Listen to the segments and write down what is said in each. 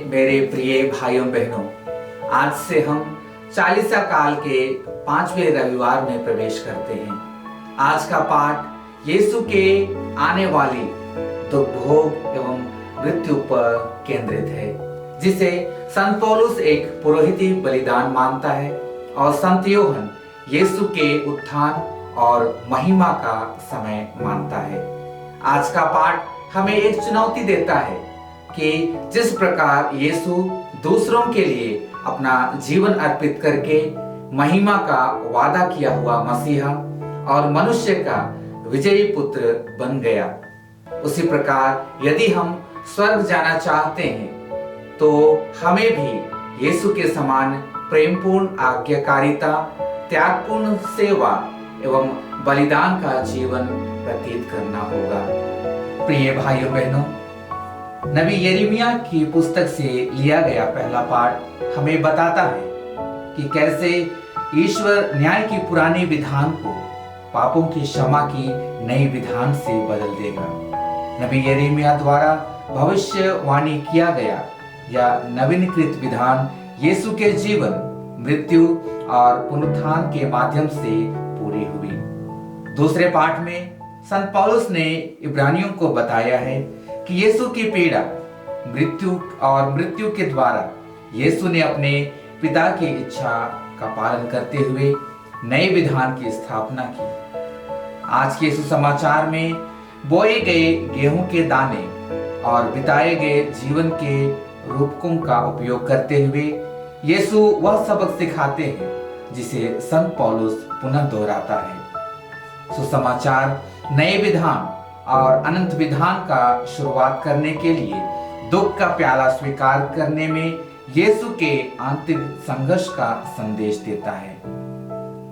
मेरे प्रिय भाइयों बहनों, आज से हम चालीसा काल के 5वें रविवार में प्रवेश करते हैं। आज का पाठ यीशु के आने वाली दुख भोग एवं मृत्यु पर केंद्रित है, जिसे संत पौलुस एक पुरोहिती बलिदान मानता है और संत यूहन्ना यीशु के उत्थान और महिमा का समय मानता है। आज का पाठ हमें एक चुनौती देता है कि जिस प्रकार यीशु दूसरों के लिए अपना जीवन अर्पित करके महिमा का वादा किया हुआ मसीहा और मनुष्य का विजयी पुत्र बन गया, उसी प्रकार यदि हम स्वर्ग जाना चाहते हैं तो हमें भी यीशु के समान प्रेमपूर्ण आज्ञाकारिता, त्यागपूर्ण सेवा एवं बलिदान का जीवन व्यतीत करना होगा। प्रिय भाइयों बहनों, नबी यिर्मयाह की पुस्तक से लिया गया पहला पाठ हमें बताता है कि कैसे ईश्वर न्याय की पुरानी विधान को पापों की क्षमा की नई विधान से बदल देगा। नबी यिर्मयाह द्वारा भविष्यवाणी किया गया यह नवीनीकृत विधान यीशु के जीवन, मृत्यु और पुनरुत्थान के माध्यम से पूरी हुई। दूसरे पाठ में संत पौलुस ने इब्रानियों को बताया है कि यीशु की पीड़ा, मृत्यु के द्वारा यीशु ने अपने पिता की इच्छा का पालन करते हुए नए विधान की स्थापना की। आज के सुसमाचार में बोए गए गेहूं के दाने और बिताए गए जीवन के रूपकों का उपयोग करते हुए यीशु वह सबक सिखाते हैं जिसे संत पौलुस पुनः दोहराता है। सुसमाचार नए विधान और अनंत विधान का शुरुआत करने के लिए दुख का प्याला स्वीकार करने में यीशु के आंतरिक संघर्ष का संदेश देता है।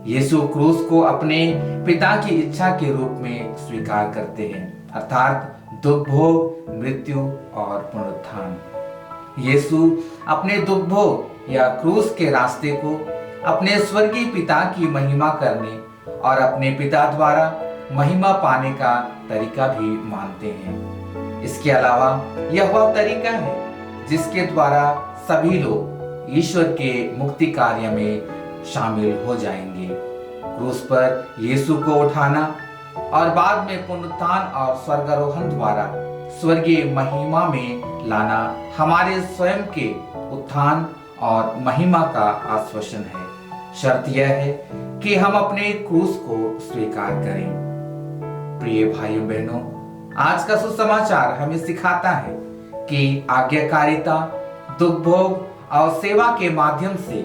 यीशु क्रूस को अपने पिता की इच्छा के रूप में स्वीकार करते हैं, अर्थात दुख भोग, मृत्यु और पुनरुत्थान। यीशु अपने दुख भोग या क्रूस के रास्ते को अपने स्वर्गीय पिता की महिमा करने और अपने पिता द्वारा महिमा पाने का तरीका भी मानते हैं। इसके अलावा यह वह तरीका है जिसके द्वारा सभी लोग ईश्वर के मुक्ति कार्य में शामिल हो जाएंगे। क्रूस पर यीशु को उठाना और बाद में पुनरुत्थान और स्वर्गारोहण द्वारा स्वर्गीय महिमा में लाना हमारे स्वयं के उत्थान और महिमा का आश्वासन है। शर्त यह है कि हम अपने क्रूस को स्वीकार करें। प्रिय भाइयों बहनों, आज का सुसमाचार हमें सिखाता है कि आज्ञाकारिता, दुख भोग और सेवा के माध्यम से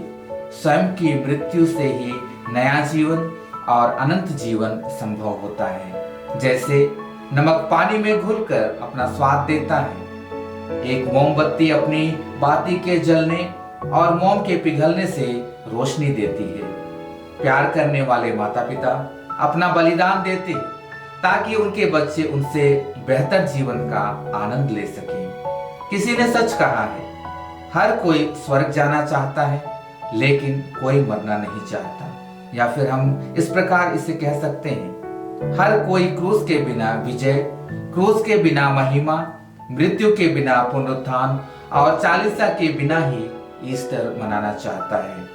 स्वयं की मृत्यु से ही नया जीवन और अनंत जीवन संभव होता है। जैसे नमक पानी में घुलकर अपना स्वाद देता है, एक मोमबत्ती अपनी बाती के जलने और मोम के पिघलने से रोशनी देती है। प्यार करने वाले माता पिता अपना बलिदान देते ताकि उनके बच्चे उनसे बेहतर जीवन का आनंद ले सकें। किसी ने सच कहा है, हर कोई स्वर्ग जाना चाहता है लेकिन कोई मरना नहीं चाहता। या फिर हम इस प्रकार इसे कह सकते हैं, हर कोई क्रूस के बिना विजय, क्रूस के बिना महिमा, मृत्यु के बिना पुनरुत्थान और चालीसा के बिना ही ईस्टर मनाना चाहता है।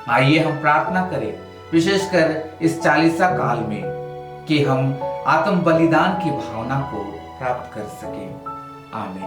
आइए हम प्रार्थना करें, विशेषकर इस चालीसा काल में, कि हम आत्म बलिदान की भावना को प्राप्त कर सकें। आमीन।